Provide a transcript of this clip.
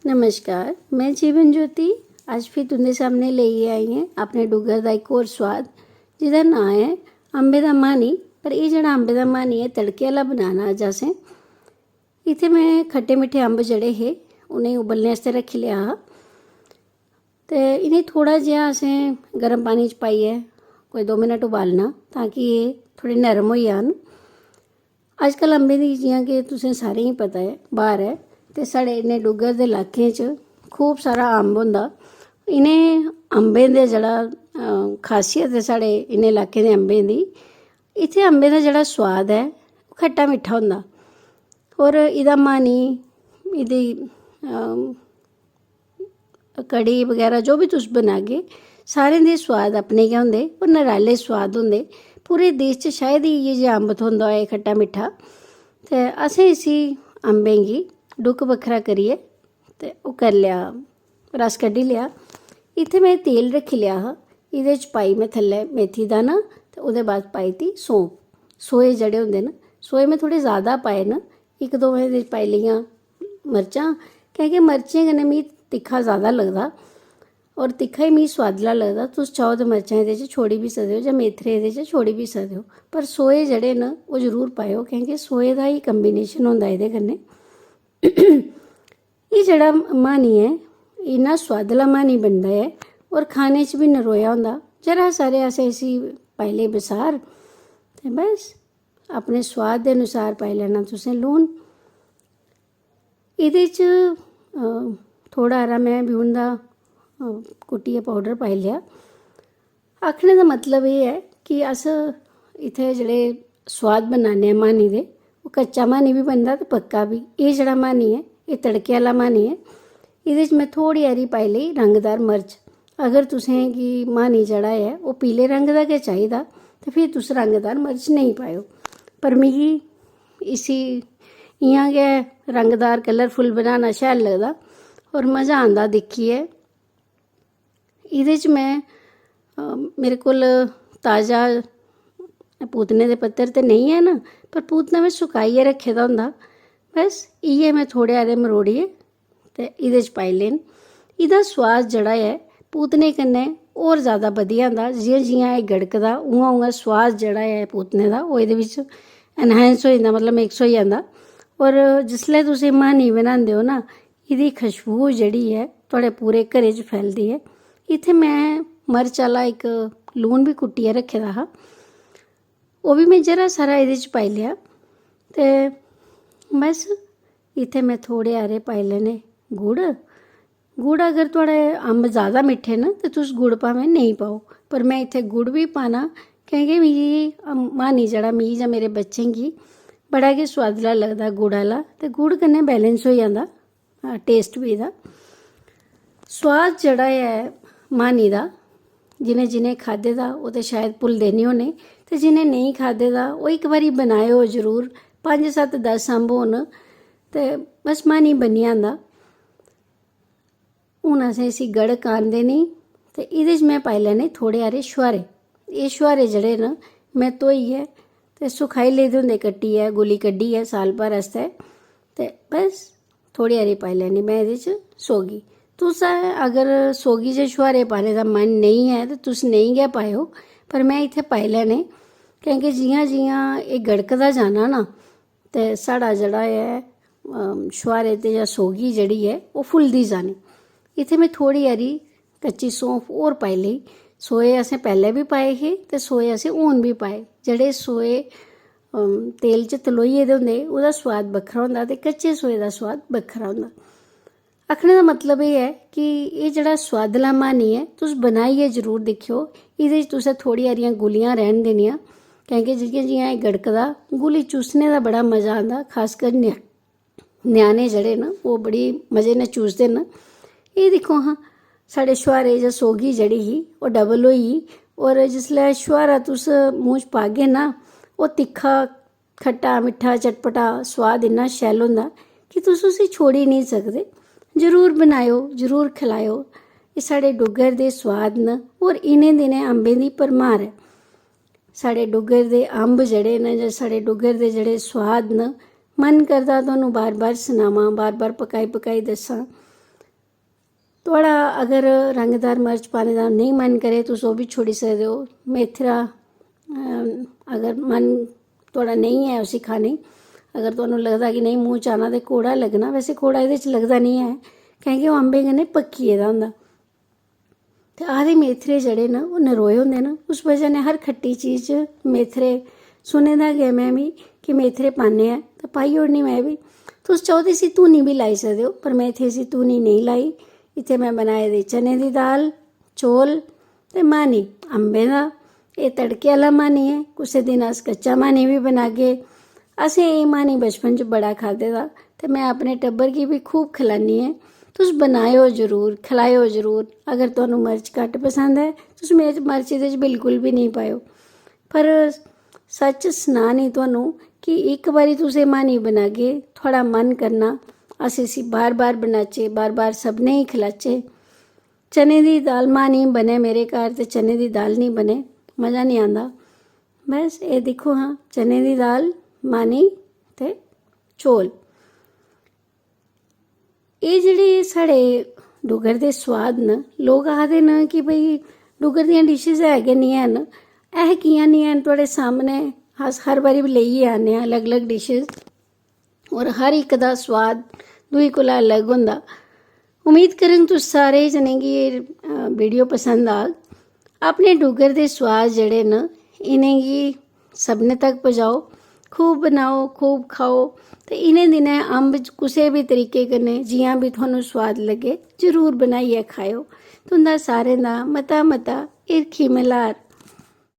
नमस्कार, मैं जीवन ज्योति आज फिर तुंदे सामने लेइयै आई हैं अपने डुग्गर दा एक होर स्वाद जिहदा नाम है अंबे दा माह्नी। पर ये जेह्ड़ा अंबे दा माह्नी है तड़के आह्ला बनाना अज्ज असें। इत्थै मैं खट्टे मिट्ठे अंब जेह्ड़े हे उ'नेंगी उबलने आस्तै रक्खी लेआ हा ते इ'नें थोड़ा जेहा असें गर्म पानी च पाइयै कोई 2 मिनट उबालना ताकि एह् थोड़े नरम होई जान। अजकल अंबें दी जियां कि तुसें सारें गी पता है बाहर है ते साढ़े इन्ने डुग्गर दे इलाकें च खूब सारा अंब होंदा। इ'नें अंबें दे जेह्ड़ा खासियत है साढ़े इन्ने इलाकें दे अंबें दी, इत्थै अंबें दा जेह्ड़ा सोआद है ओह् खट्टा मिट्ठा होंदा होर एह्दा माह्नी एह्दी कड़ी बगैरा जो भी तुस बनागे सारें दे सोआद अपने गै होंदे होर नराले सोआद होंदे। पूरे देश च शायद ही इ'यै जेहा अंब थ्होंदा होऐ खट्टा मिट्ठा। ते असें इसी अंबें गी डुक्क बक्खरा करियै ते ओह् करी लेआ, रस कड्ढी लेआ। इत्थै मैं तेल रक्खी लेआ हा, एह्दे च पाई मैं थल्लै मेथी दाना ते ओह्दे बाद पाई दी सौंफ। सोए जेह्ड़े होंदे न, सोए मैं थोड़े ज़्यादा पाए न, 1-2 में एह्दे च पाई लेइयां मर्चां क्योंकि मर्चें कन्नै मिगी तिक्खा ज़्यादा लगदा और तिक्खा ही मिगी सोआदला लगदा। तुस चाहो ते मर्चां एह्दे च छोड़ी बी सकदे हो जां मेथरे एह्दे च छोड़ी बी सकदे हो, पर सोए जेह्ड़े न ओह् जरूर पाएओ क्योंकि सोए दा ही कम्बीनेशन होंदा एह्दे कन्नै। एह् जेह्ड़ा माह्नी ऐ इन्ना सोआदला माह्नी बनदा ऐ और खाने च बी नरोया होंदा। जरा सारे असें इसी पाई ले बसार ते बस अपने सोआद दे अनुसार पाई लैना तुसें लून। एह्दे च थोड़ा हारा मैं ब्यून दा कुट्टियै पाउडर पाई लेआ। आखने दा मतलब एह् है कि अस इत्थै जेह्ड़े सोआद बनाने आं माह्नी दे ओह् कच्चा माह्नी बी बनदा ते पक्का बी। एह् जेह्ड़ा माह्नी है एह् तड़के आह्ला माह्नी है। एह्दे च मैं थोड़ी हारी पाई लेई रंगदार मर्च। अगर तुसें गी माह्नी जेह्ड़ा है ओह् पीले रंग दा गै चाहिदा ते फिर तुस रंगदार मर्च नेईं पाएओ, पर मिगी इसी इ'यां गै रंगदार कलरफुल बनाना शैल लगदा और मज़ा आंदा दिक्खियै। एह्दे च मैं मेरे कोल ताज़ा पूतने दे पत्तर ते नेईं है न, पर पूतना मैं सुकाइयै रक्खे दा होंदा। बस इ'यै मैं थोड़े हारे मरोड़ियै ते एह्दे च पाई लेन। एह्दा सोआद जेह्ड़ा ऐ पूतने कन्नै होर ज़्यादा बधी जंदा। जियां जियां एह् गड़कदा उ'आं उ'आं सोआद जेह्ड़ा ऐ पूतने दा ओह् एह्दे बिच्च एनहांस होई जंदा, मतलब मिक्स होई जंदा। और जिसलै तुस एह् माह्नी बनांदे हो ना, एह्दी खुशबू जेह्ड़ी ऐ थुआढ़े पूरे घरै च फैलदी ऐ। इत्थै मैं मर्च आह्ला इक लून भी कुट्टियै रक्खे दा हा, ओह् भी मैं जरा सारा एह्दे च पाई लेआ ते बस इत्थै मैं थोड़े हारे पाई लैने गुड़। गुड़ अगर थुआढ़े अंब ज़्यादा मिट्ठे न ते तुस गुड़ भामें नेईं पाओ, पर मैं इत्थै गुड़ बी पाना क्योंकि मिगी माह्नी जेह्ड़ा मिगी जां मेरे बच्चें गी बड़ा गै सोआदला लगदा गुड़ आह्ला, ते गुड़ कन्नै बैलेंस होई जंदा टेस्ट बी एह्दा। सोआद जेह्ड़ा है माह्नी दा जिनें जिनें खाद्धे दा ओह् ते शायद भुलदे निं होने, ते जिनें नेईं खाद्धे दा ओह् इक बारी बनाएओ जरूर। 5-7-10 अंब होन ते बस माह्नी बनी जंदा। हून असें इसी गड़क आन देनी ते एह्दे च मैं पाई लैने थोड़े हारे छुहारे। एह् छुहारे जेह्ड़े न मैं धोइयै ते सुखाई लेदे होंदे कट्टियै गुली कड्ढियै साल भर आस्तै, ते बस थोड़ी हारी पाई लैनी मैं एह्दे च सौगी। तुस अगर सौगी च छुहारे पाने दा मन नेईं है ते तुस नेईं गै पाएओ, पर मैं इत्थै पाई लैने क्योंकि जियां जियां एह् गड़कदा जाना ना ते साढ़ा जेह्ड़ा ऐ छुहारे ते जां सौगी जेह्ड़ी ऐ ओह् फुलदी जानी। इत्थै मैं थोड़ी हारी कच्ची सौंफ होर पाई लेई। सोए असें पैह्लें भी पाए हे ते सोए असें हून भी पाए। जेह्ड़े सोए तेल च तलोइयै दे होंदे ओह्दा सोआद बक्खरा होंदा ते कच्चे सोए दा सोआद बक्खरा होंदा। आखने दा मतलब एह् है कि एह् जेह्ड़ा सोआदला माह्नी ऐ तुस बनाइयै जरूर दिक्खेओ। एह्दे च तुसें थोड़ी हारियां गुलियां रैह्न देनियां क्योंकि जियां जियां एह् गड़कदा गुली चूसने दा बड़ा मज़ा आंदा। खासकर ञ्याणे जेह्ड़े न ओह् बड़ी मज़े नै चूसदे न। एह् दिक्खो हां साढ़े छुहारे जां सौगी जेह्ड़ी ही ओह् डबल होई गेई, और जिसलै छुहारा तुस मूंह च पागे ना ओह् तिक्खा खट्टा मिट्ठा चटपटा सोआद इन्ना शैल होंदा कि तुस उसी छोड़ी नहीं सकदे। जरूर बनाएओ, जरूर खलाएओ। एह् साढ़े डुग्गर दे सोआद न और इनें दिनें अंबें दी भरमार ऐ। साढ़े डुग्गर दे अंब जेह्ड़े न जां साढ़े डुग्गर दे जेह्ड़े सोआद न, मन करदा तुहानूं बार बार सनावां, बार बार पकाई पकाई दस्सां। थोड़ा अगर रंगदार मिर्च पाने का नहीं मन करे तो वो भी छोड़ी सकते हो। मेथरा अगर मन थोड़ा नहीं है उसी खाने, अगर तुहानूं लगदा कि नहीं मूँह च आना ते कौड़ा लगना, वैसे कौड़ा इहदे च लगदा नहीं है क्योंकि ओह् अंबे कन्नै पक्की गेदा होंदा। ते आखदे मेथरे जेह्ड़े न ओह् नरोए होंदे न, उस वजह ने हर खट्टी चीज़ च मेथरे सुने दा गै मैं बी कि मेथरे पान्ने आं, ते पाई ओड़नी मैं बी। तुस चाहो ते इसी धूनी भी लाई सकदे हो, पर मैं इत्थै इसी धूनी नहीं लाई। इत्थै मैं बनाए दे चने दी दाल, चौल ते मानी अंबें दा। एह् तड़के आह्ला मानी है, कुसै दिन अस कच्चा मानी भी बनागे। असें एह् मानी बचपन च बड़ा खाद्धे दा ते मैं अपने टब्बर गी भी खूब खलानी ऐ। तुस बनाएओ जरूर, खलाएओ जरूर। अगर तुहानूं मर्च घट्ट पसंद है तुस मर्च एह्दे च बिल्कुल भी नहीं पाएओ। पर सच सनानी तुहानूं कि इक बारी तुस एह् मानी बनागे, थुआढ़ा मन करना अस इसी बार बार बनाचै, बार बार सभनें गी खलाचै। चने दी दाल मानी बने मेरे घर ते चने दी दाल नहीं बने, मज़ा नहीं आंदा। बस एह् दिक्खो हाँ, चने दी दाल, मानी ते चौल। एह् जेह्ड़े साढ़े डुग्गर दे सोआद न, लोग आखदे न कि भई डुग्गर दियां डिशेस है गै नहीं हैन। ऐ कि'यां नहीं हैन थुआढ़े सामने, अस हर बारी लेइयै आने आं अलग अलग डिशेस, और हर इक दा सोआद दूई कोला अलग होंदा। उम्मीद करङ तुस सारे जनें गी एह् वीडियो पसंद आग। अपने डुग्गर दे सोआद जेह्ड़े न इ'नेंगी सभनें तक पजाओ, खूब बनाओ, खूब खाओ। ते इ'नें दिनें अंब कुसै भी तरीके कन्नै जि'यां भी थुहानूं सोआद लग्गे जरूर बनाइयै खाएओ। तुं'दा सारें दा मता मता हिरखी मल्हार।